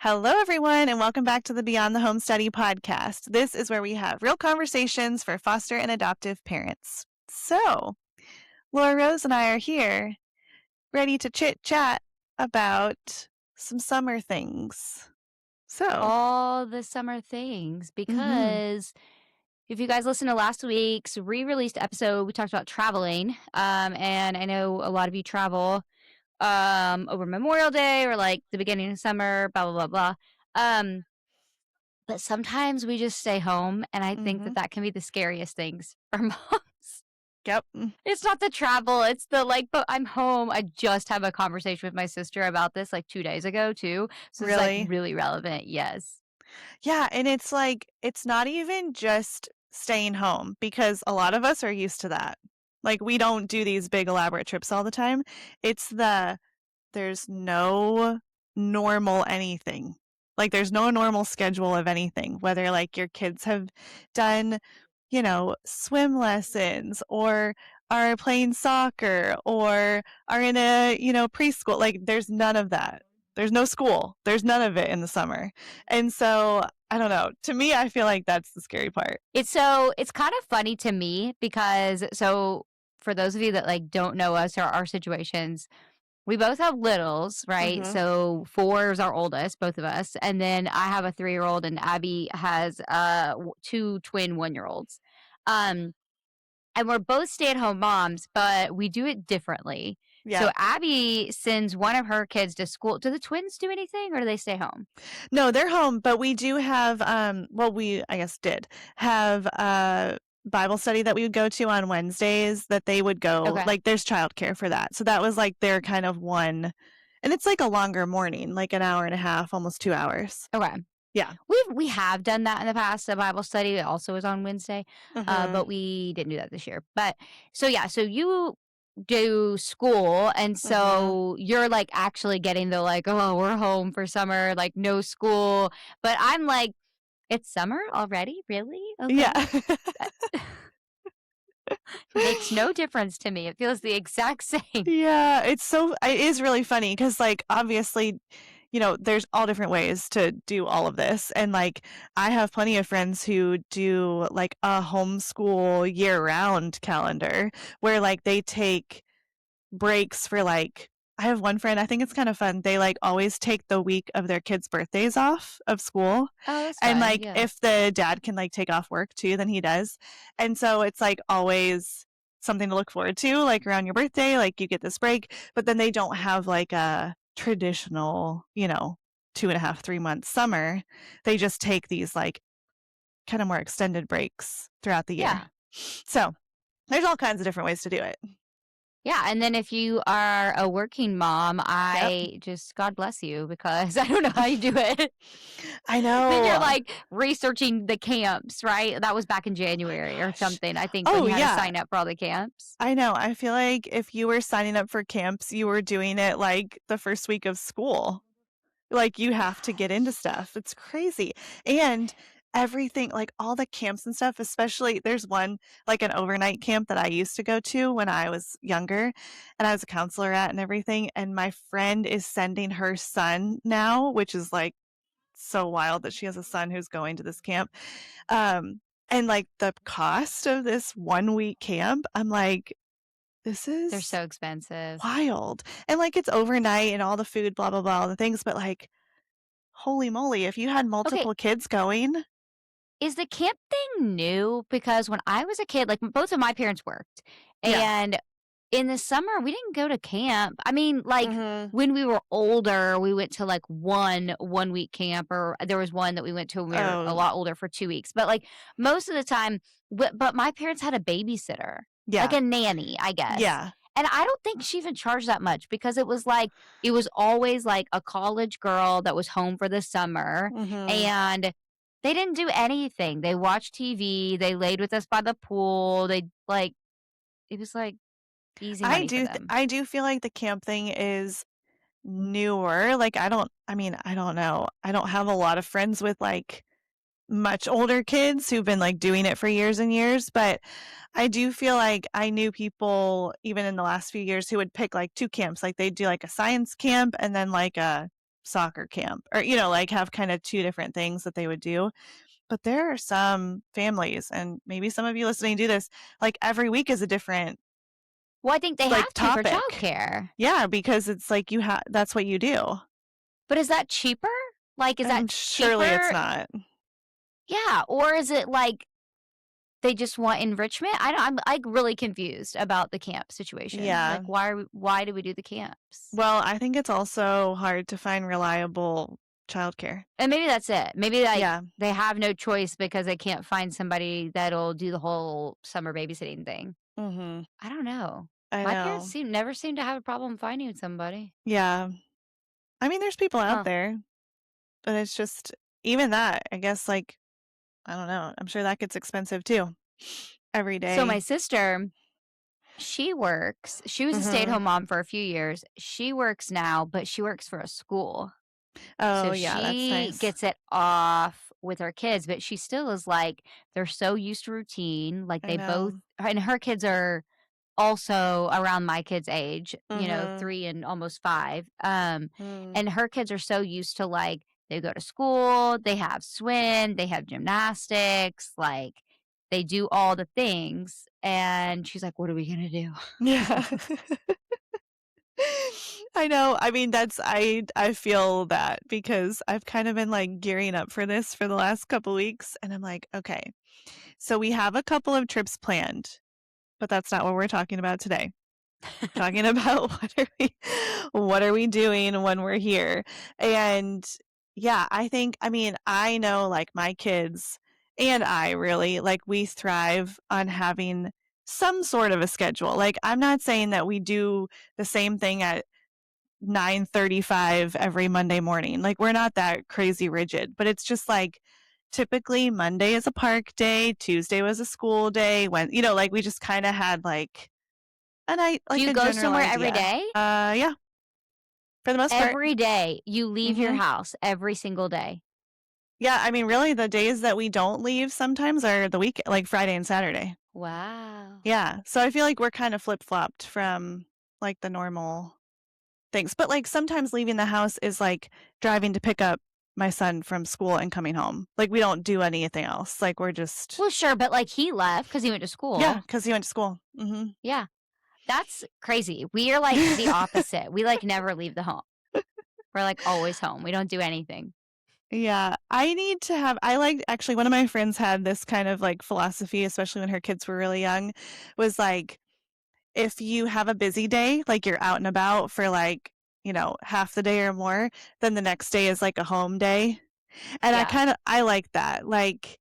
Hello, everyone, and welcome back to the Beyond the Home Study podcast. This is where we have real conversations for foster and adoptive parents. So, Laura Rose and I are here, ready to chit chat about some summer things. So, All the summer things mhm, because if you guys listen to last week's re-released episode, we talked about traveling. And I know a lot of you travel over Memorial Day or like the beginning of summer, blah blah blah blah. Um, but sometimes we just stay home, and I think that mhm, that can be the scariest things for moms. yep, It's not the travel, it's the like, but I'm home. I just have a conversation with my sister about this like 2 days ago too. So it's like really. really relevant. Yes. Yeah, and it's like, it's not even just staying home because a lot of us are used to that. Like, we don't do these big elaborate trips all the time. It's there's no normal anything. Like, there's no normal schedule of anything, whether, like, your kids have done, swim lessons or are playing soccer or are in a, preschool. Like, there's none of that. There's no school. There's none of it in the summer. And so, I don't know. To me, I feel like that's the scary part. It's kind of funny to me because for those of you that like don't know us or our situations, we both have littles, right? Mhm. So 4 is our oldest, both of us, and then I have a 3-year-old and Abby has 2 twin 1-year olds. Um and we're both stay-at-home moms, but we do it differently. Yeah. So Abby sends one of her kids to school. Do the twins do anything or do they stay home? No, they're home, but we do have well, we I guess did have a Bible study that we would go to on Wednesdays that they would go, Okay. like there's childcare for that. So that was like their kind of one, and it's like a longer morning, like an hour and a half, almost 2 hours. Okay. Yeah. We have done that in the past. A Bible study also is on Wednesday, Mhm. but we didn't do that this year. But so yeah, so you do school, and Mhm. so you're like actually getting the like, oh, we're home for summer, like no school. But I'm like, it's summer already, really? Yeah. Okay, that makes no difference to me. It feels the exact same. Yeah, it is really funny because, like, obviously, there's all different ways to do all of this, and, like, I have plenty of friends who do, like, a homeschool year-round calendar where, like, they take breaks for, like I have one friend, I think it's kind of fun, they, like, always take the week of their kids' birthdays off of school, Oh, that's and, fun. like, Yeah, if the dad can, like, take off work too, then he does, and so it's, like, always something to look forward to, like, around your birthday, like, you get this break, but then they don't have, like, a traditional, 2.5, 3 month summer. They just take these, like, kinda more extended breaks throughout the year. yeah. So, there's all kinds of different ways to do it. Yeah, and then if you are a working mom, Yep. I just God bless you because I don't know how you do it. I Then you're know. like researching the camps, right? That was back in January or Gosh. something, I think, when Oh, you had to yeah. sign up for all the camps. I know. I feel like if you were signing up for camps, you were doing it, like, the first week of school. Like, you have to get into Gosh. stuff. It's crazy. And everything like, all the camps and stuff, especially there's one, like, an overnight camp that I used to go to when I was younger, and I was a counselor at and everything, and my friend is sending her son now, which is, like, so wild that she has a son who's going to this camp. And, like, the cost of this one-week camp, I'm like, "This They're is so expensive. wild." And, like, it's overnight and all the food, blah, blah, blah, all the things, but, like, holy moly, if you had Okay, multiple kids going. is the camp thing new? Because when I was a kid, like, both of my parents worked, Yeah. and in the summer, we didn't go to camp. I mean, like, Mhm. when we were older, we went to, like, one-week camp, or there was one that we went to when we were a Oh, lot older for 2 weeks, but, like, most of the time but my parents had a babysitter, like yeah. a nanny, I guess, Yeah. and I don't think she even charged that much because it was, like it was always, like, a college girl that was home for the summer, Mhm. and they didn't do anything. They watched TV, they laid with us by the pool, they, like it was, like, easy money for them. I do feel like the camp thing is newer, like, I don't know. I don't have a lot of friends with, like, much older kids who've been, like, doing it for years and years, but I do feel like I knew people even in the last few years who would pick, like, 2 camps, like, they'd do, like, a science camp and then, like, a soccer camp or, like have kind of two different things that they would do. But there are some families, and maybe some of you listening do this, like every week is a different Well, I think they like have to for topic. childcare. Yeah, because it's like that's what you do. But is that cheaper? Like, is that And surely it's cheaper? not. Yeah, or is it like they just want enrichment? I'm, like, really confused about the camp situation. Yeah. Like, why do we do the camps? Well, I think it's also hard to find reliable childcare. And maybe that's it. Maybe, like, Yeah. they have no choice because they can't find somebody that'll do the whole summer babysitting thing. Mhm. I don't know. I My parents know. never seem to have a problem finding somebody. Yeah. I mean, there's people out Huh. there, but it's just even that, I guess, like, I don't know. I'm sure that gets expensive too. Every So my day. sister, she works. She was a Mhm. stay-at-home mom for a few years. She works now, but she works for a school. Oh, So yeah, that's she nice. gets it off with her kids, but she still is like, they're so used to routine. Like I they both, know. and her kids are also around my kids' age, Mhm. 3 and almost 5. Mm. And her kids are so used to like, they go to school, they have swim, they have gymnastics, like they do all the things. And she's like, what are we going to do? Yeah. I know. I mean, I feel that because I've kind of been like gearing up for this for the last couple weeks and I'm like, okay. So we have a couple of trips planned, but that's not what we're talking about today. Talking about what are we doing when we're here? And yeah, I mean, I know like my kids and I really like we thrive on having some sort of a schedule. Like I'm not saying that we do the same thing at 9:35 every Monday morning. Like we're not that crazy rigid, but it's just like typically Monday is a park day, Tuesday was a school day, when like we just kind of had Do like you a go general somewhere every idea. day? Yeah, for the most part. Every day you leave your Mhm. house every single day. Yeah, I mean, really, the days that we don't leave sometimes are the week like Friday and Saturday. Wow. Yeah, so I feel like we're kind of flip-flopped from, like, the normal things, but, like, sometimes leaving the house is, like, driving to pick up my son from school and coming home. Like, we don't do anything else, like, we're just Well, sure, but, like, he left because he went to yeah, school. because he went to school. Mhm. Yeah, that's crazy. We are, like, the opposite. We, like, never leave the home. We're, like, always home. We don't do anything. Yeah, I need to have I like actually, one of my friends had this kind of, like, philosophy, especially when her kids were really young, was, like, if you have a busy day, like, you're out and about for, like, half the day or more, then the next day is, like, a home day, and Yeah. I like that, like,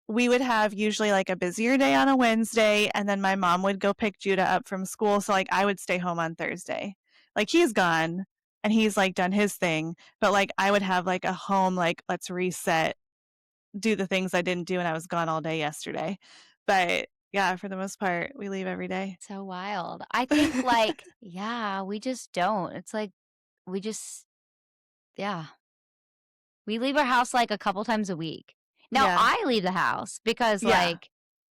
we would have usually, like, a busier day on a Wednesday, and then my mom would go pick Judah up from school, so, like, I would stay home on Thursday. Like, he's gone, and he's, like, done his thing, but, like, I would have, like, a home, like, let's reset, do the things I didn't do when I was gone all day yesterday. But, yeah, for the most part, we leave every day. So wild. I think, like, yeah, we just don't. It's like, we just yeah. We leave our house, like, a couple times a week. Now, Yeah. I leave the house because, Yeah. like,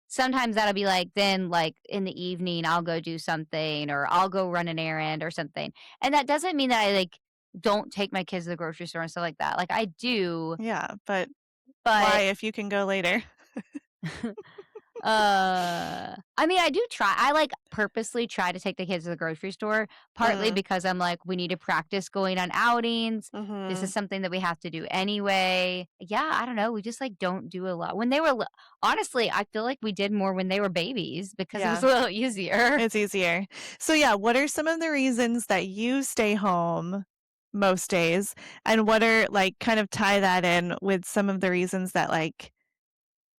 sometimes that'll be, like, then, like, in the evening, I'll go do something or I'll go run an errand or something, and that doesn't mean that I, like, don't take my kids to the grocery store and stuff like that, like, I do, Yeah, but why but if you can go later? I mean, I do try. I like purposely try to take the kids to the grocery store, partly Mm, because I'm like, we need to practice going on outings. This is mhm. something that we have to do anyway. Yeah, I don't know. We just like don't do a lot. When they were, honestly, I feel like we did more when they were babies because it was Yeah, a little easier. it's easier. So, yeah, what are some of the reasons that you stay home most days, and what are like, kind of tie that in with some of the reasons that, like,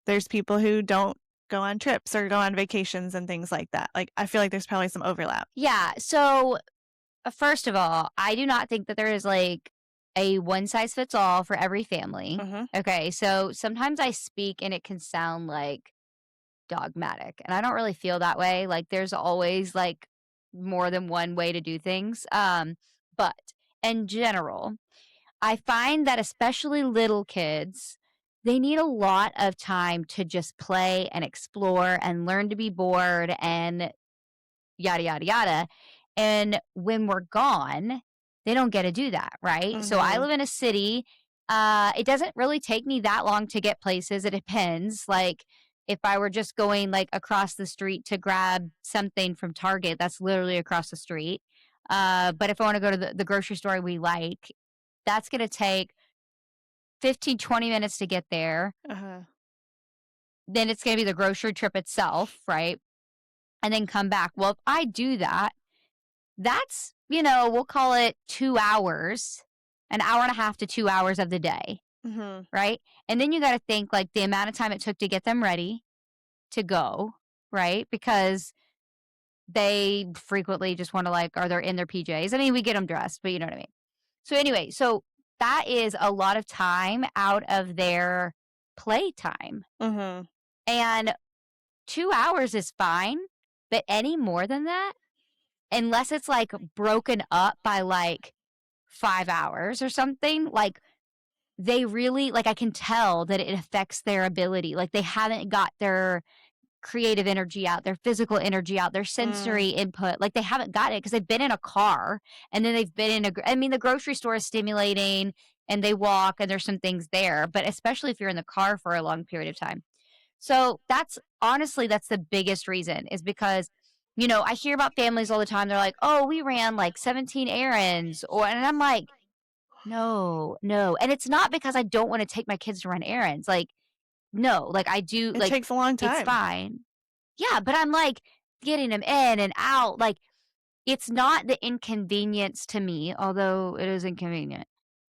there's people who don't go on trips or go on vacations and things like that? Like, I feel like there's probably some overlap. Yeah. So, first of all, I do not think that there is like a one size fits all for every family. Mhm. Okay. So sometimes I speak and it can sound like dogmatic, and I don't really feel that way, like, there's always, like, more than one way to do things, but in general, I find that especially little kids, they need a lot of time to just play and explore and learn to be bored and yada, yada, yada, and when we're gone, They don't get to do that, right? So I Mhm. live in a city. It doesn't really take me that long to get places. It depends. Like if I were just going like across the street to grab something from Target, that's literally across the street. But if I want to go to the grocery store we like, that's going to take 15, 20 minutes to get there. Uh-huh. Then it's going to be the grocery trip itself, right? And then come back. Well, if I do that, that's, we'll call it 2 hours, an hour and a half to 2 hours of the day, Mhm. right? And then you got to think like the amount of time it took to get them ready to go, right? Because they frequently just want to like, are they in their PJs? I mean, we get them dressed, but you know what I mean? So, anyway, so that is a lot of time out of their playtime. Mhm. And 2 hours is fine, but any more than that, unless it's like broken up by like 5 hours or something, like they really, like I can tell that it affects their ability. Like they haven't got their creative energy out, their physical energy out, their sensory Mm. input. Like they haven't got it because they've been in a car and then they've been in I mean, the grocery store is stimulating and they walk and there's some things there, but especially if you're in the car for a long period of time. So that's honestly, that's the biggest reason is because, I hear about families all the time. They're like, oh, we ran like 17 errands. And I'm like, no, no. And it's not because I don't want to take my kids to run errands. Like, no, like I do, It like, takes a long it's time. fine. Yeah. But I'm like getting them in and out. Like, it's not the inconvenience to me, although it is inconvenient.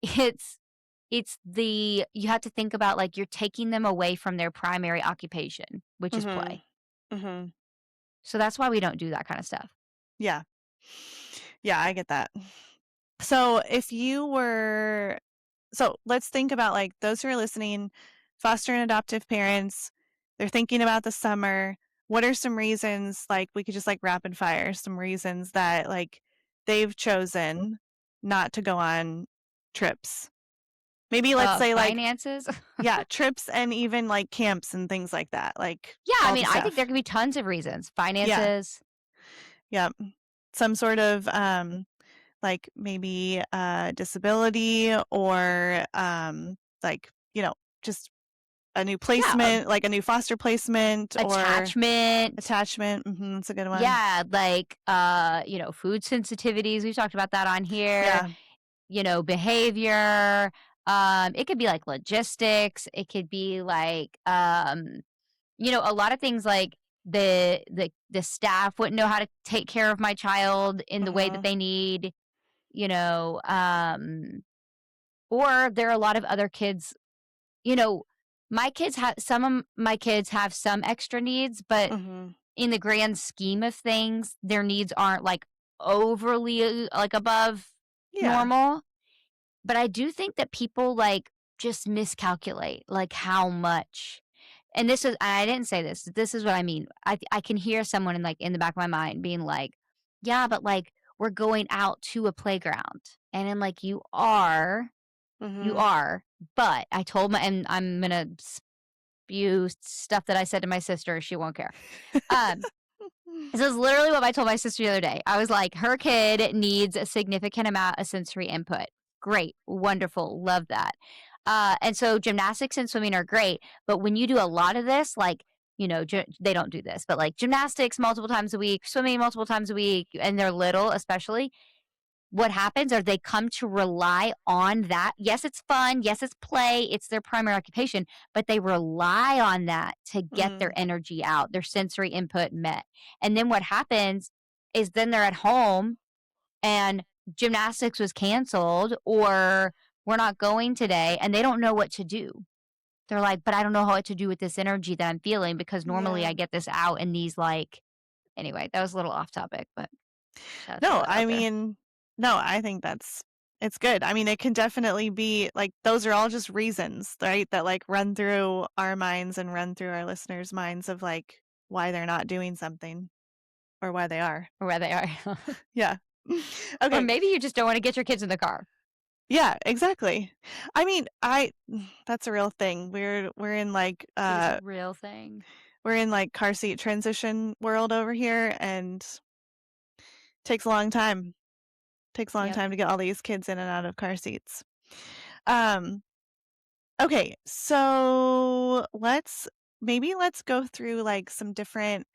It's, you have to think about like you're taking them away from their primary occupation, which is Mhm. play. Mhm. So that's why we don't do that kind of stuff. Yeah. Yeah, I get that. So, if you were so let's think about like those who are listening, foster and adoptive parents, they're thinking about the summer. What are some reasons like we could just like rapid fire some reasons that like they've chosen not to go on trips? Maybe let's say like Finances. yeah, trips and even like camps and things like that, like Yeah, I all mean, the I think there stuff. could be tons of reasons. Yeah. Finances. Yeah. Some sort of like maybe disability or like, just a new Yeah, placement, like a new foster placement or attachment. attachment. That's a good one. Yeah, like food sensitivities. We've talked about that on here. Yeah. Behavior. It could be like logistics. It could be like a lot of things like the staff wouldn't know how to take care of my child in the way that Mhm. they need, you know, um, or there are a lot of other kids, you know, some of my kids have some extra needs, but Mhm. in the grand scheme of things, their needs aren't like overly like above Yeah. normal. But I do think that people, like, just miscalculate, like, how much and this is I didn't say this is what I mean. I can hear someone in the back of my mind being like, "Yeah, but, like, we're going out to a playground." And I'm like, you Mhm. are, but I told my and I'm gonna spew stuff that I said to my sister, she won't care. Um, this is literally what I told my sister the other day. I was like, her kid needs a significant amount of sensory input. Great, wonderful, love that. And so gymnastics and swimming are great, but when you do a lot of this, like, they don't do this, but like gymnastics multiple times a week, swimming multiple times a week, and they're little, especially, what happens are they come to rely on that. Yes, it's fun. Yes, it's play. It's their primary occupation, but they rely on that to get their Mhm. energy out, their sensory input met. And then what happens is then they're at home and gymnastics was canceled or we're not going today and they don't know what to do. They're like, but I don't know what to do with this energy that I'm feeling because normally Yeah. I get this out in these anyway, that was a little off topic, but just had to throw No, that I out there. mean, no, I think it's good. I mean, it can definitely be like those are all just reasons, right? That like run through our minds and run through our listeners' minds of like why they're not doing something or why they are. Or where they are. Yeah. Or Okay. maybe you just don't wanna get your kids in the car. Yeah, exactly. I mean, that's a real thing. We're in like It is a real thing. car seat transition world over here and takes a long time. Takes a long Yep. time to get all these kids in and out of car seats. Um, okay, so let's go through like some different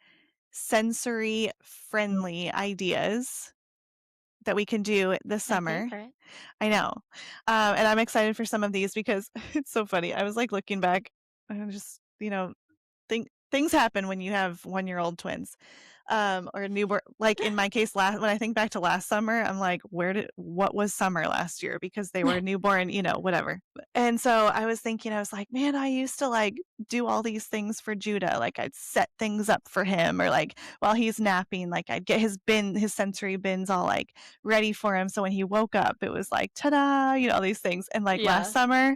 sensory friendly ideas that we can do this My summer. favorite. I know. And I'm excited for some of these because it's so funny. I was like looking back and I'm just, things happen when you have 1-year-old twins. Or newborn, like in my case, when I think back to last summer, I'm like, what was summer last year? Because they were newborn, whatever. And so I was thinking, I was like, man, I used to like do all these things for Judah. Like I'd set things up for him, or like while he's napping, like I'd get his sensory bins all like ready for him. So when he woke up, it was like, ta-da, all these things. And like last Yeah. summer,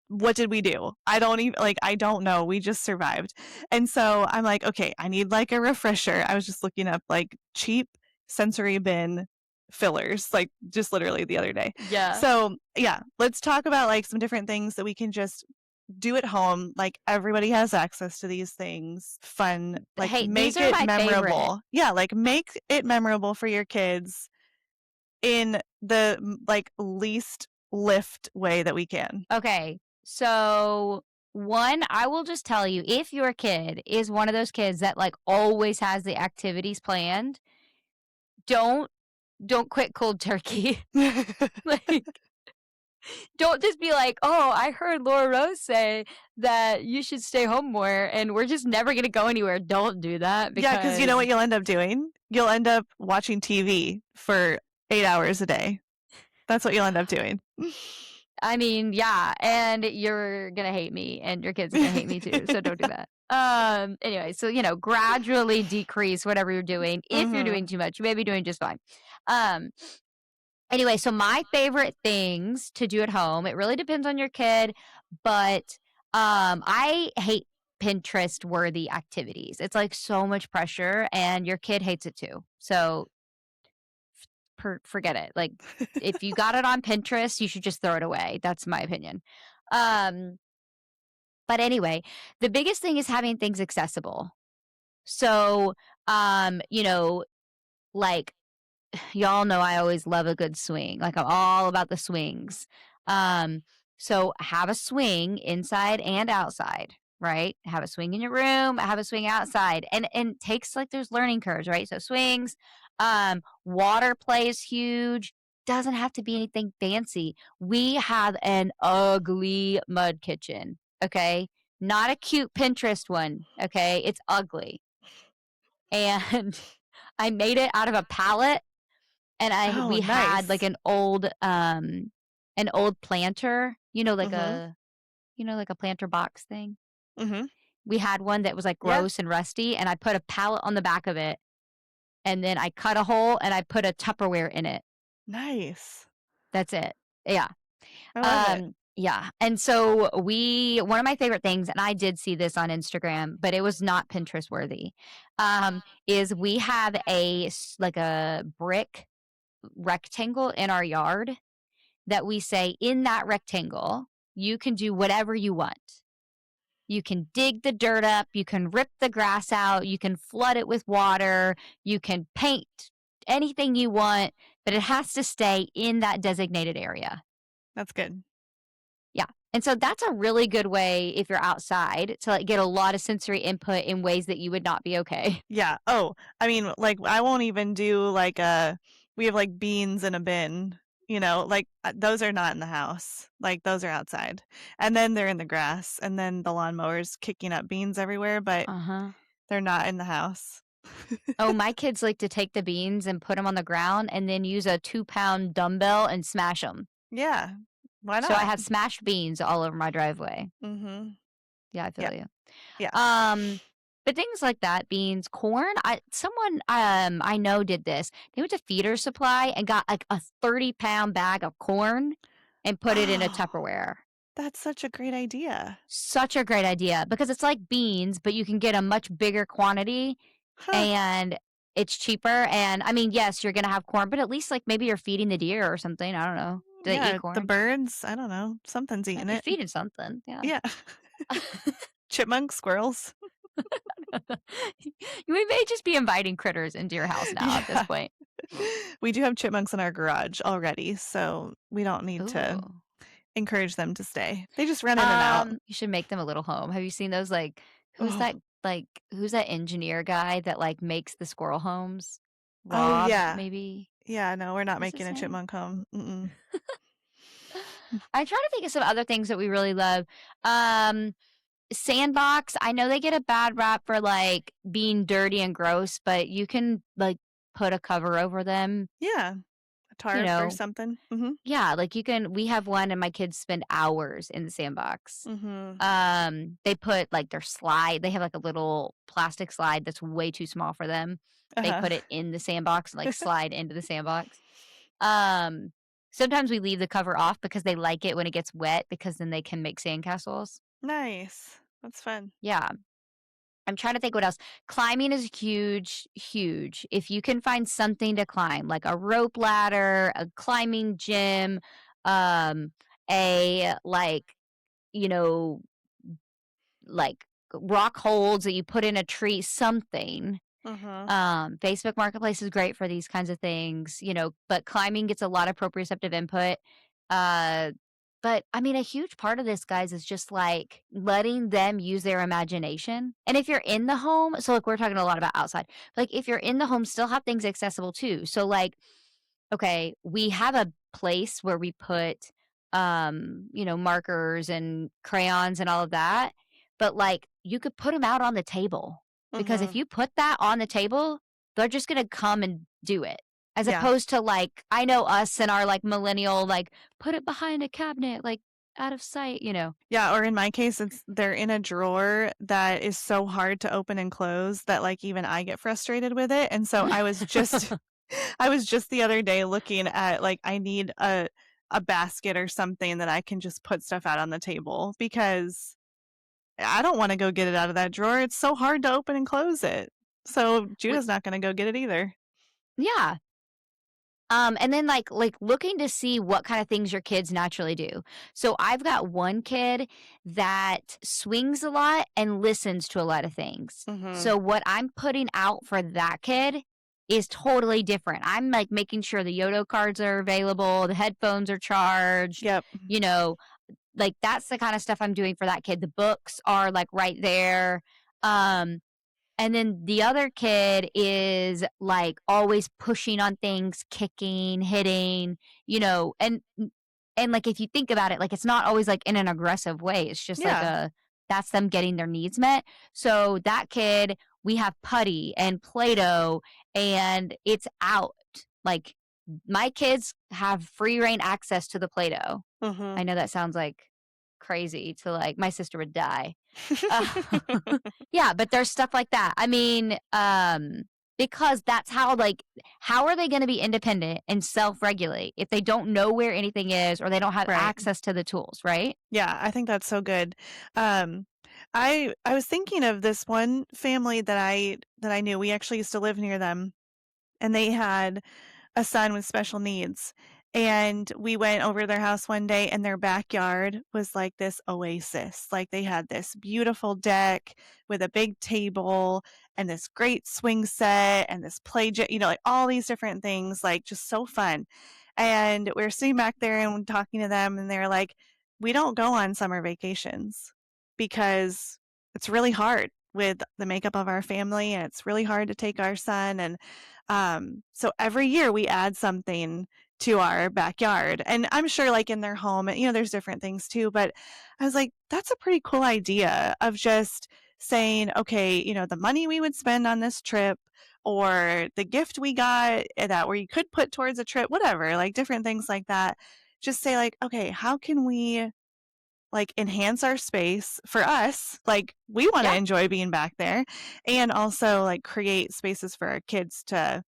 what did we do? I don't know. We just survived. And so I'm like, okay, I need like a refresher. I was just looking up like cheap sensory bin fillers, like just literally the other day. Yeah. So yeah, let's talk about like some different things that we can just do at home. Like everybody has access to these things. Fun, like Hey, these make are it my favorite. memorable. Yeah, like make it memorable for your kids in the like least lift way that we can. Okay. So, one, I will just tell you, if your kid is one of those kids that like always has the activities planned, don't don't quit cold turkey. Like, don't just be like, "Oh, I heard Laura Rose say that you should stay home more and we're just never going to go anywhere." Don't do that Yeah, because you know because what you'll end up doing? You'll end up watching TV for 8 hours a day. That's what you'll end up doing. I mean, yeah, and you're gonna hate me, and your kid's gonna hate me too, so don't do that. Anyway, so, gradually decrease whatever you're doing. If you're doing Mhm. too much, you may be doing just fine. Um, anyway, so my favorite things to do at home, it really depends on your kid, but, I hate Pinterest worthy activities. It's, like, so much pressure, and your kid hates it too. So, forget it. Like, if you got it on Pinterest, you should just throw it away. That's my opinion. Um, but anyway, the biggest thing is having things accessible. So, like y'all know I always love a good swing. Like I'm all about the swings. Um, so have a swing inside and outside, right? Have a swing in your room, have a swing outside. And takes like there's learning curves, right? So swings, water play is huge. Doesn't have to be anything fancy. We have an ugly mud kitchen, okay? Not a cute Pinterest one, okay? It's ugly. And I made it out of a pallet and Oh, we had like nice. an old planter, Mhm. like a planter box thing. Mhm. We had one that was like Yeah. gross and rusty, and I put a pallet on the back of it, and then I cut a hole and I put a Tupperware in it. Nice. That's it. Yeah. I love it. Yeah. And so one of my favorite things, and I did see this on Instagram, but it was not Pinterest worthy, is we have like a brick rectangle in our yard that we say in that rectangle, you can do whatever you want. You can dig the dirt up, you can rip the grass out, you can flood it with water, you can paint anything you want, but it has to stay in that designated area. That's good. Yeah. And so that's a really good way if you're outside to like get a lot of sensory input in ways that you would not be okay. Yeah. Oh, I mean, like I won't even do like we have like beans in a bin, like those are not in the house. Like those are outside. And then they're in the grass and then the lawnmower's kicking up beans everywhere, but Uh-huh. they're not in the house. Oh, my kids like to take the beans and put them on the ground and then use a 2-pound dumbbell and smash them. Yeah. Why So I not? have smashed beans all over my driveway. Mhm. Yeah, I feel Yeah. you. Yeah. Um, but things like that, beans, corn. Someone I know did this. They went to Feeder Supply and got like a 30-pound bag of corn and put it in a Oh, Tupperware. that's such a great idea. Such a great idea because it's like beans, but you can get a much bigger quantity Huh. and it's cheaper. And I mean, yes, you're gonna have corn, but at least like maybe you're feeding the deer or something. I don't know. Do they eat Yeah, the corn? birds, I don't know, something's eating You're it. feeding something. Yeah. Yeah. Chipmunks, squirrels. We may just be inviting critters into your house now at this Yeah. point. We do have chipmunks in our garage already, so we don't need to Ooh. encourage them to stay. They just run in and out. You should make them a little home. Have you seen those, Oh. who's that engineer guy that, like, makes the squirrel homes? Oh, Rob, yeah. maybe? Yeah, no, we're not What's making his a name? chipmunk home. Mm-mm. I'm trying to think of some other things that we really love. Um, Sandbox, I know they get a bad rap for, like, being dirty and gross, but you can, like, put a cover over them, Yeah, a you tarp or know? something. Mhm. Yeah, like, we have one and my kids spend hours in the sandbox. Mhm. They put, like, they have, like, a little plastic slide that's way too small for them. They Uh-huh. put it in the sandbox and, like, slide into the sandbox. Um, Sometimes we leave the cover off because they like it when it gets wet because then they can make sandcastles. Nice. That's fun. Yeah. I'm trying to think what else. Climbing is huge, huge. If you can find something to climb, like a rope ladder, a climbing gym, um, a you know, like rock holds that you put in a tree, something. Mhm. Facebook Marketplace is great for these kinds of things, but climbing gets a lot of proprioceptive input. Uh, but I mean, a huge part of this, guys, is just like letting them use their imagination. And if you're in the home, so like we're talking a lot about outside, like if you're in the home, still have things accessible too. So, like, okay, we have a place where we put, markers and crayons and all of that, but, like, you could put them out on the table, because if Mhm. you put that on the table, they're just gonna come and do it, as Yeah. opposed to, like, I know us and our, like, millennial, like, "Put it behind a cabinet, like, out of sight," you know? Yeah, or in my case, they're in a drawer that is so hard to open and close that, like, even I get frustrated with it, and so I was just I was just the other day looking at, like, I need a basket or something that I can just put stuff out on the table because I don't wanna go get it out of that drawer, it's so hard to open and close it. So, We Judah's not gonna go get it either. Yeah. And then like looking to see what kind of things your kids naturally do. So I've got one kid that swings a lot and listens to a lot of things. Mhm. So what I'm putting out for that kid is totally different. I'm like making sure the Yodo cards are available, the headphones are charged, Yep. you know, like that's the kind of stuff I'm doing for that kid. The books are like right there. Um and then the other kid is, like, always pushing on things, kicking, hitting, and, like, if you think about it, like, it's not always, like, in an aggressive way, it's just like Yeah. a that's them getting their needs met. So that kid, we have putty and Play-Doh, and it's out. Like, my kids have free reign access to the Play-Doh. Mhm. I know that sounds, like, crazy to, like my sister would die. Uh, yeah, but there's stuff like that. I mean, because that's how are they gonna be independent and self-regulate if they don't know where anything is or they don't have Right. access to the tools, right? Yeah, I think that's so good. Um, I was thinking of this one family that I knew. We actually used to live near them, and they had a son with special needs. And we went over to their house one day, and their backyard was like this oasis. Like they had this beautiful deck with a big table and this great swing set and this like all these different things, like just so fun. And we were sitting back there and talking to them, and they're like, we don't go on summer vacations because it's really hard with the makeup of our family, and it's really hard to take our son. And so every year we add something to our backyard. And I'm sure like in their home, there's different things too, but I was like, that's a pretty cool idea of just saying, okay, the money we would spend on this trip or the gift we got that where you could put towards a trip, whatever, like different things like that. Just say like, okay, how can we like enhance our space for us? Like we want to Yeah, enjoy being back there and also like create spaces for our kids to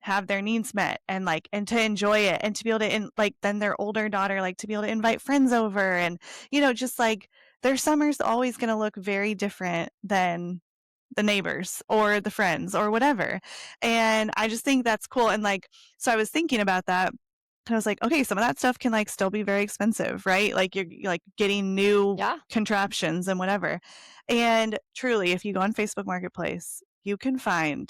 have their needs met and like and to enjoy it and to be able to like then their older daughter like to be able to invite friends over and just like their summer's always going to look very different than the neighbors or the friends or whatever. And I just think that's cool. And like, so I was thinking about that. And I was like, okay, some of that stuff can like still be very expensive, right? Like you're like getting new yeah. contraptions and whatever. And truly, if you go on Facebook Marketplace, you can find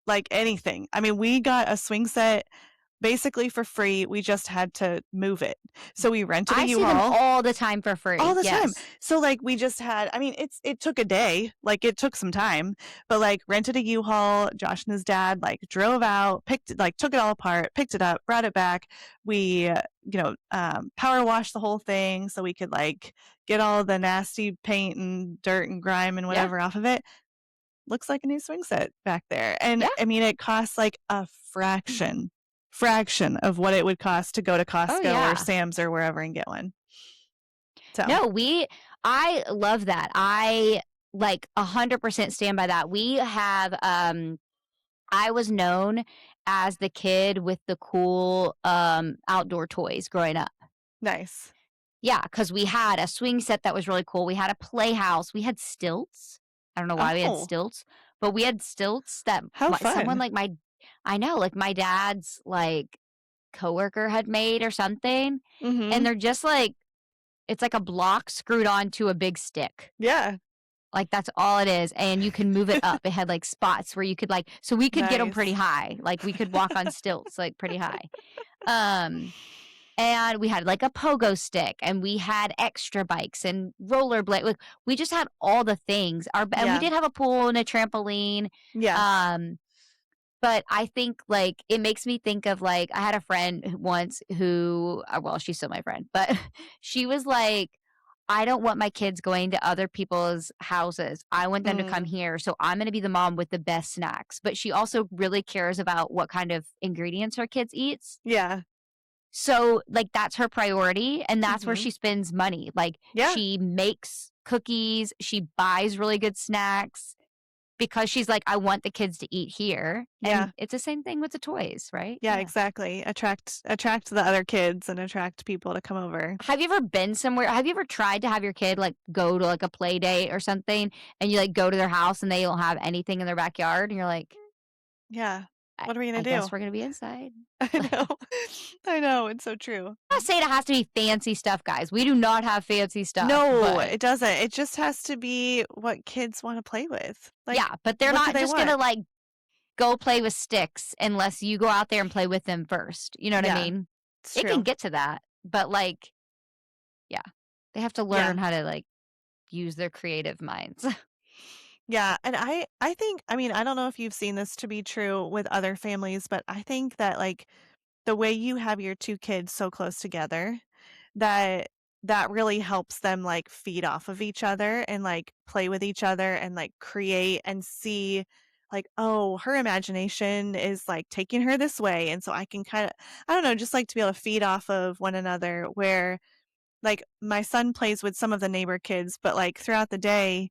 like anything. I mean, we got a swing set basically for free. We just had to move it. So we rented a I see them U-Haul all the time for all free. the time. Yes. So, like, we just had I mean, it took a day, like, it took some time, but, like, rented a U-Haul, Josh and his dad, like, drove out, took it all apart, picked it up, brought it back. We, power washed the whole thing so we could, like, get all the nasty paint and dirt and grime and Yeah. whatever off of it. Looks like a new swing set back there, and, Yeah. I mean, it costs, like, a fraction of what it would cost to go to Oh, Costco or yeah. Sam's or wherever and get one. So, No, I love that. I, like, 100% stand by that. We have, I was known as the kid with the cool, outdoor toys growing up. nice. Yeah, because we had a swing set that was really cool. We had a playhouse. We had stilts. I don't know why we had Oh. stilts, but we had stilts that How someone fun. like I know, like my dad's like coworker had made or something. And Mhm. they're just like, it's like a block screwed onto a big stick. Yeah. Like that's all it is. And you can move it up. It had like spots where you could like, so we could get them pretty Nice. high. Like we could walk on stilts like pretty high. Um, and we had like a pogo stick and we had extra bikes and rollerblade. Like we just had all the things. And we Yeah. did have a pool and a trampoline. Yeah. Um, but I think like it makes me think of like I had a friend once who well, she's still my friend, but she was like, I don't want my kids going to other people's houses. I want them to come Mm. here. So I'm going to be the mom with the best snacks. But she also really cares about what kind of ingredients her kids eats. Yeah. So, like, that's her priority, and that's where Mhm. she spends money. Like, Yeah. she makes cookies, she buys really good snacks because she's like, "I want the kids to eat here." Yeah. And it's the same thing with the toys, right? Yeah, Yeah. exactly. Attract the other kids and attract people to come over. Have you ever been somewhere have you ever tried to have your kid, like, go to, like, a play date or something, and you, like, go to their house and they don't have anything in their backyard, and you're like, Yeah. "I What are we gonna I do? guess we're gonna be inside." I know. I know, it's so true. I'm not saying it has to be fancy stuff, guys. We do not have fancy stuff, No, but it doesn't. It just has to be what kids wanna play with. Like, yeah, but they're what do not they just gonna, want? like, go play with sticks unless you go out there and play with them first, you know what I Yeah, mean? it's It can true. get to that, but, like, yeah, they have to Yeah. learn how to, like, use their creative minds. Yeah, and I think I mean, I don't know if you've seen this to be true with other families, but I think that, like, the way you have your 2 kids so close together, that that really helps them, like, feed off of each other and, like, play with each other and, like, create and see, like, "Oh, her imagination is, like, taking her this way," and so I can kinda I don't know, just, like, to be able to feed off of one another where, like, my son plays with some of the neighbor kids, but, like, throughout the day,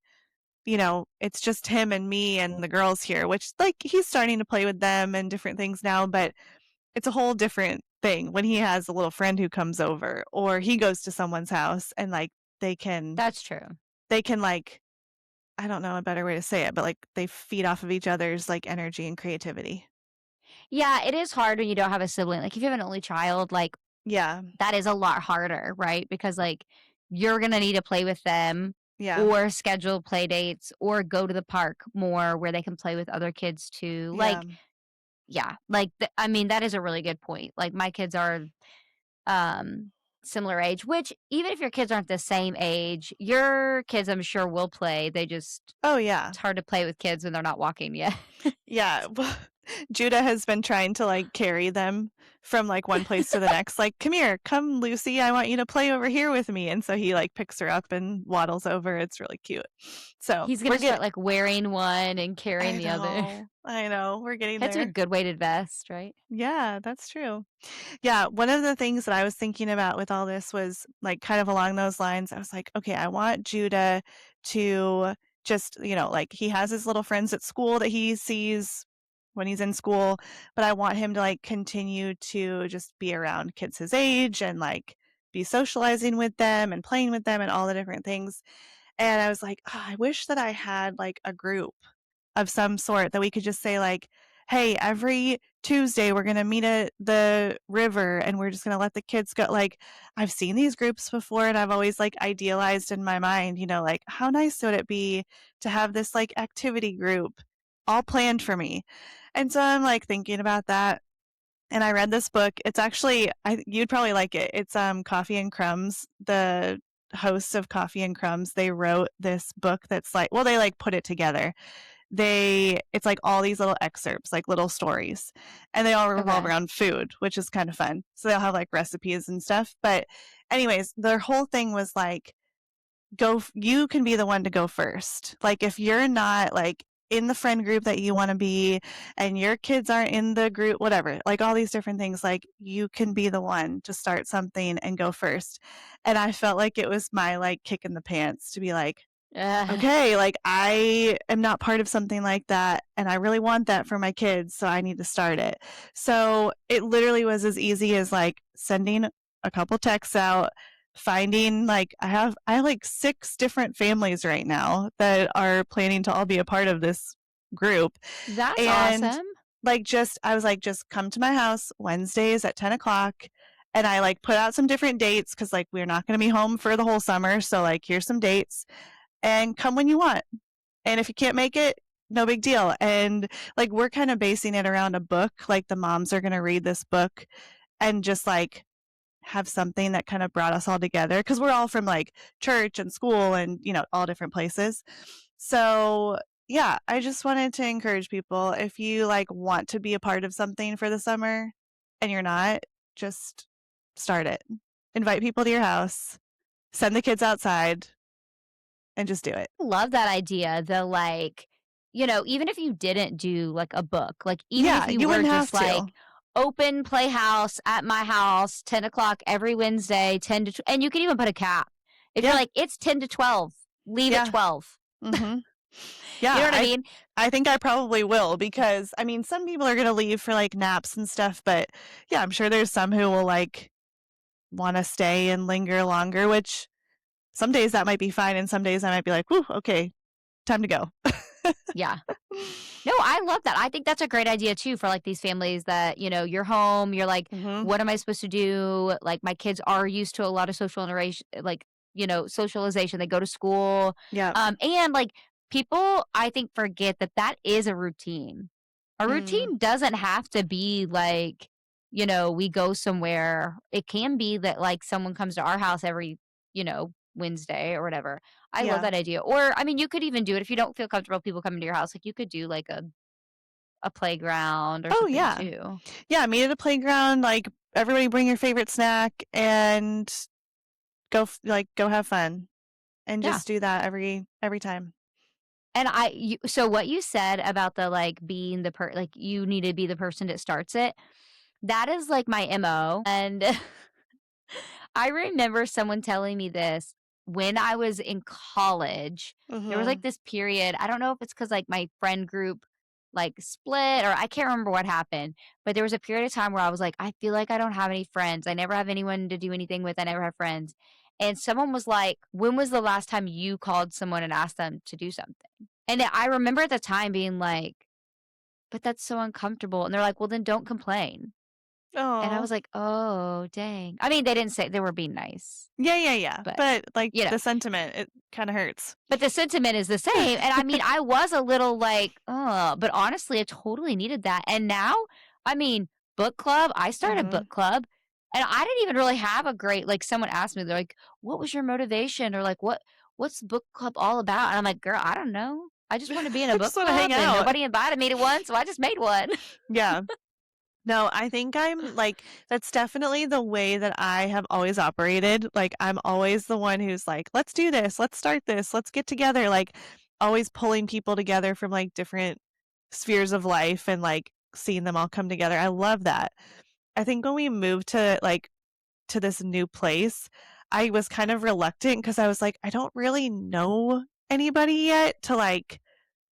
it's just him and me and the girls here, which, like, he's starting to play with them and different things now, but it's a whole different thing when he has a little friend who comes over or he goes to someone's house and, like, they can That's true. they can, like I don't know a better way to say it, but, like, they feed off of each other's, like, energy and creativity. Yeah, it is hard when you don't have a sibling, like, if you have an only child, like, Yeah. that is a lot harder, right? Because, like, you're gonna need to play with them Yeah. or schedule play dates or go to the park more where they can play with other kids too, Yeah. like, yeah, like, I mean, that is a really good point. Like, my kids are, um, similar age, which even if your kids aren't the same age, your kids, I'm sure, will play. They just Oh, yeah. it's hard to play with kids when they're not walking yet. Yeah, well, Judah has been trying to, like, carry them from, like, one place to the next, like, "Come here, come, Lucy, I want you to play over here with me," and so he, like, picks her up and waddles over, it's really cute. So, He's we're gonna getting start, like, wearing one and carrying the other. I know, we're getting That's a there. good way to invest, right? Yeah, that's true. Yeah, one of the things that I was thinking about with all this was, like, kind of along those lines, I was like, "Okay, I want Judah to just" like, he has his little friends at school that he sees when he's in school, but I want him to, like, continue to just be around kids his age and, like, be socializing with them and playing with them and all the different things, and I was like, I wish that I had, like, a group of some sort that we could just say like, "Hey, every Tuesday we're gonna meet at the river and we're just gonna let the kids go." Like, I've seen these groups before and I've always like idealized in my mind, like how nice would it be to have this like activity group all planned for me. And so I'm like thinking about that. And I read this book. It's actually you'd probably like it. It's Coffee and Crumbs. The hosts of Coffee and Crumbs, they wrote this book that's like, well, they like put it together. It's like all these little excerpts, like little stories, and they all revolve Okay. around food, which is kind of fun. So they'll have like recipes and stuff. But anyways, their whole thing was like, you can be the one to go first. Like if you're not like in the friend group that you want to be and your kids aren't in the group, whatever, like all these different things, like you can be the one to start something and go first. And I felt like it was my like kick in the pants to be like, Uh, okay, like I am not part of something like that and I really want that for my kids, so I need to start it. So it literally was as easy as like sending a couple texts out, finding like I have like 6 different families right now that are planning to all be a part of this group. that's And awesome. like just I was like, just come to my house Wednesdays at 10 o'clock. And I like put out some different dates because like we're not going to be home for the whole summer. So like here's some dates and come when you want. And if you can't make it, no big deal. And like we're kind of basing it around a book. Like the moms are going to read this book and just like have something that kind of brought us all together because we're all from like church and school and all different places. So yeah, I just wanted to encourage people, if you like want to be a part of something for the summer and you're not, just start it. Invite people to your house, send the kids outside, and just do it. Love that idea. The like, even if you didn't do like a book, like even if Yeah, you you were wouldn't have just to. like open playhouse at my house, 10 o'clock every Wednesday, 10 to, and you can even put a cap. If you're Yeah, like, it's 10 to 12, leave at yeah, 12. mhm. You know Yeah, what I mean? I think I probably will because, I mean, some people are gonna leave for, like, naps and stuff, but, yeah, I'm sure there's some who will, like, wanna stay and linger longer, which some days that might be fine, and some days I might be like, "Whew, okay, time to go." Yeah. No, I love that. I think that's a great idea too for like these families that, you're home, you're like, Mhm. what am I supposed to do? Like my kids are used to a lot of social interaction, like, socialization. They go to school. Yep. And like people, I think, forget that that is a routine. A Mm. routine doesn't have to be like, we go somewhere. It can be that like someone comes to our house every, Wednesday or whatever. I love Yeah. that idea. Or I mean, you could even do it if you don't feel comfortable people coming to your house. Like you could do like a playground or Oh, something yeah. too. Yeah, meet at a playground, like, everybody bring your favorite snack and go have fun, and Yeah. just do that every time. And so what you said about the like being like you need to be the person that starts it, that is like my MO. And I remember someone telling me this when I was in college. There was like Mhm. this period. I don't know if it's because like my friend group like split or I can't remember what happened, but there was a period of time where I was like, I feel like I don't have any friends. I never have anyone to do anything with. I never have friends. And someone was like, when was the last time you called someone and asked them to do something? And I remember at the time being like, but that's so uncomfortable. And they're like, well, then don't complain. And I Oh. was like, "Oh, dang." I mean, they didn't say they were being nice, Yeah, yeah, yeah, but, but, like, you know, the sentiment, it kinda hurts. but the sentiment is the same, and I mean, I was a little like, "Ugh," but honestly, I totally needed that, and now, I mean, book club, I started Mhm. book club, and I didn't even really have a great like, someone asked me, they're like, "What was your motivation?" Or like, "What's book club all about?" And I'm like, "Girl, I don't know. I just wanna be in a I book just wanna hang club, and out. nobody invited me to one, so I just made one." Yeah. No, I think I'm like that's definitely the way that I have always operated. Like I'm always the one who's like, "Let's do this. Let's start this. Let's get together." Like always pulling people together from like different spheres of life and like seeing them all come together. I love that. I think when we moved to this new place, I was kind of reluctant because I was like, I don't really know anybody yet to like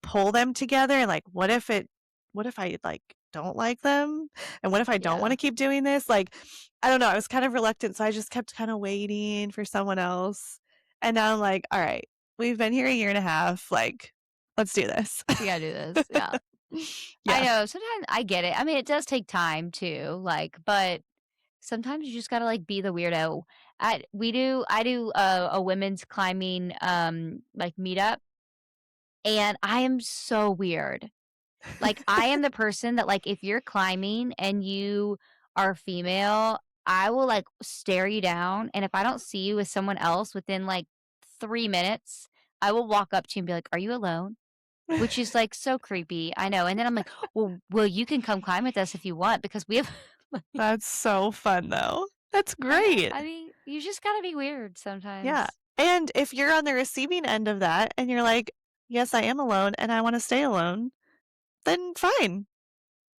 pull them together and like what if I like don't like them? And what if I don't want Yeah. to keep doing this? Like I don't know, I was kind of reluctant, so I just kept kind of waiting for someone else. And now I'm like, all right, we've been here a year and a half, like let's do this. We gotta do this, yeah. I Yeah. know, sometimes I get it. I mean, it does take time too, like, but sometimes you just gotta, like, be the weirdo. I do a women's climbing, like, meetup, and I am so weird. Like, I am the person that, like, if you're climbing and you are female, I will, like, stare you down, and if I don't see you with someone else within, like, 3 minutes, I will walk up to you and be like, "Are you alone?" Which is, like, so creepy, I know, and then I'm like, "Well, you can come climb with us if you want because we have" like, That's so fun, though. That's I know, great. I mean, you just gotta be weird Yeah. sometimes. And if you're on the receiving end of that and you're like, "Yes, I am alone and I wanna stay alone," then fine.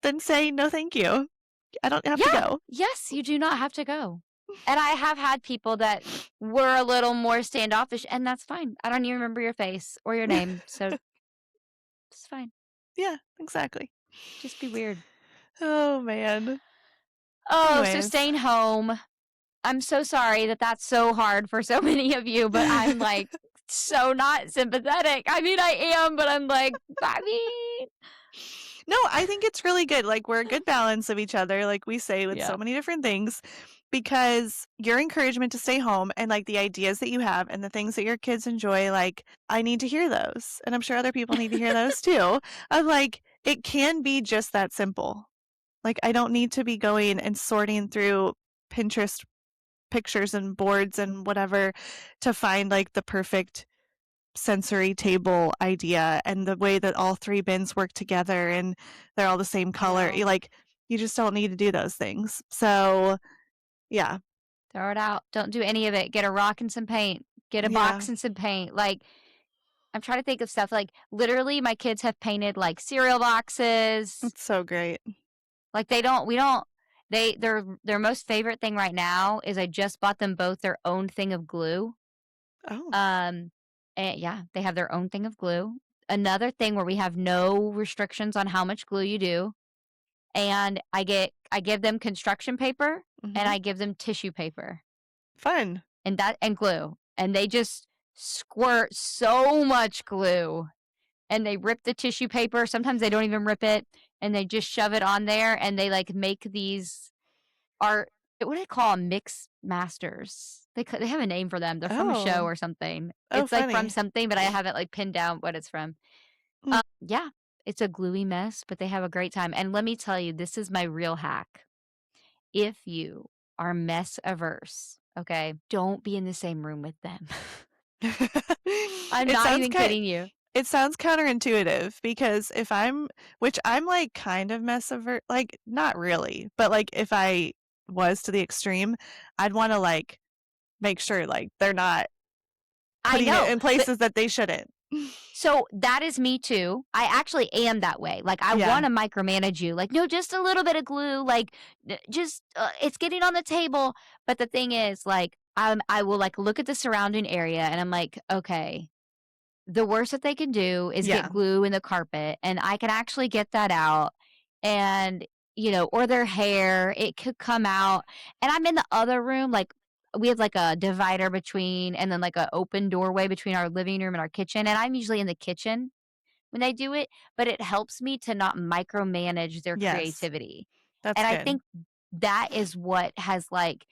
Then say, "No, thank you. I don't have to Yeah, go." yes, you do not have to go. And I have had people that were a little more standoffish, and that's fine. I don't even remember your face or your name, so it's fine. Yeah, exactly. Just be weird. Oh, man. Oh, so Anyways. staying home. I'm so sorry that that's so hard for so many of you, but I'm, like, so not sympathetic. I mean, I am, but I'm like, I mean No, I think it's really good. Like, we're a good balance of each other, like we say with Yeah. so many different things, because your encouragement to stay home and like the ideas that you have and the things that your kids enjoy, like, I need to hear those. And I'm sure other people need to hear those too. Of like, it can be just that simple. Like, I don't need to be going and sorting through Pinterest pictures and boards and whatever to find like the perfect sensory table idea and the way that all 3 bins work together and they're all the same I color. know. You just don't need to do those things. So, yeah. Throw it out. Don't do any of it. Get a rock and some paint. Get a Yeah. box and some paint. Like, I'm trying to think of stuff, like, literally, my kids have painted, like, cereal boxes. It's so great. Like, they don't we don't their most favorite thing right now is I just bought them both their own thing of glue. Oh. Um, and yeah, they have their own thing of glue. Another thing where we have no restrictions on how much glue you do, and I give them construction paper, and Mhm. I give them tissue paper, Fun. and glue, and they just squirt so much glue, and they rip the tissue paper, sometimes they don't even rip it, and they just shove it on there, and they, like, make these art what do they call 'em? Mix masters. They have a name for them, they're from a show Oh. or something. Oh, It's, like, from funny. something, but I haven't, like, pinned down what it's from. Mm. Yeah, it's a gluey mess, but they have a great time, and let me tell you, this is my real hack. If you are mess averse, okay, don't be in the same room with them. I'm It not sounds even ki kidding you. it sounds counterintuitive because if I'm which I'm, like, kind of mess aver like, not really, but, like, if I was to the extreme, I'd wanna, like, make sure, like, they're not I putting it know, in but places that they shouldn't. so that is me too. I actually am that way. Like, I Yeah. wanna micromanage you. Like, "No, just a little bit of glue, like, just, it's getting on the table." But the thing is, like, I will, like, look at the surrounding area and I'm like, "Okay, the worst that they can do is get Yeah. glue in the carpet, and I can actually get that out, and, or their hair, it could come out, and I'm in the other room, like, we have, like, a divider between and then, like, a open doorway between our living room and our kitchen, and I'm usually in the kitchen when they do it, but it helps me to not micromanage their Yes. creativity, That's and I good. think that is what has, like,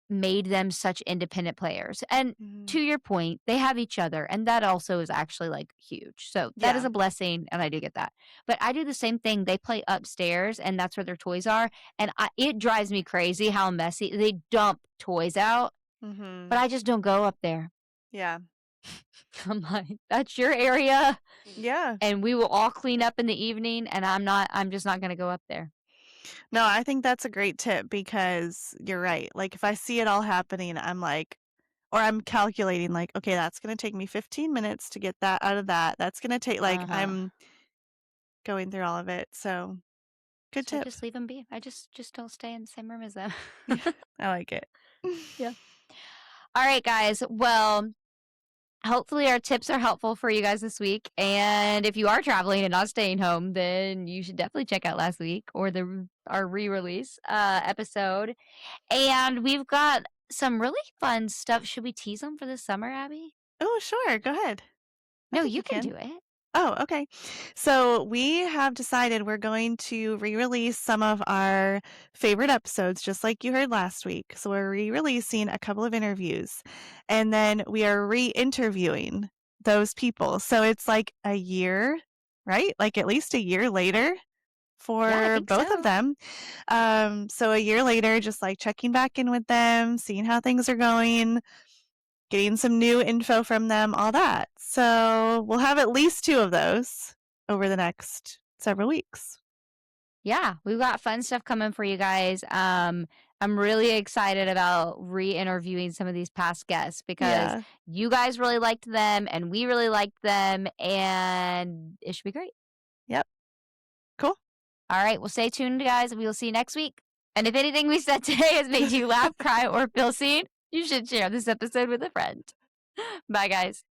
made them such independent players. And to Mhm. your point, they have each other, and that also is actually, like, huge. So that is Yeah. a blessing, and I do get that. But I do the same thing. They play upstairs, and that's where their toys are, and it drives me crazy how messy they dump toys out, but Mhm. I just don't go up there. Yeah. I'm like, "That's your area, Yeah. and we will all clean up in the evening, and I'm just not gonna go up there." No, I think that's a great tip because you're right. Like, if I see it all happening, I'm like or I'm calculating like, "Okay, that's gonna take me 15 minutes to get that out of that. That's gonna take" like, Uh-huh. I'm going through all of it, so good So I tip. just leave them be. I just don't stay in the same room as them. Yeah, I like it. Yeah. Alright, guys. Well, hopefully our tips are helpful for you guys this week, and if you are traveling and not staying home, then you should definitely check out last week or our re-release, episode, and we've got some really fun stuff. Should we tease them for the summer, Abby? Oh, sure, go ahead. I No, think you we can can. do it. Oh, okay. So we have decided we're going to re-release some of our favorite episodes, just like you heard last week. So we're re-releasing a couple of interviews, and then we are re-interviewing those people. So it's like a year. right? Like at least a year later Yeah, I for think both of so. them. So a year later, just like checking back in with them, seeing how things are going, getting some new info from them, all that. So we'll have at least two of those over the next several weeks. Yeah, we've got fun stuff coming for you guys. I'm really excited about re-interviewing some of these past guests because Yeah. you guys really liked them and we really liked them and it should be great. Yep. Cool. All right, well stay tuned guys. We will see you next week. And if anything we said today has made you laugh, cry, or feel seen, you should share this episode with a friend. Bye guys.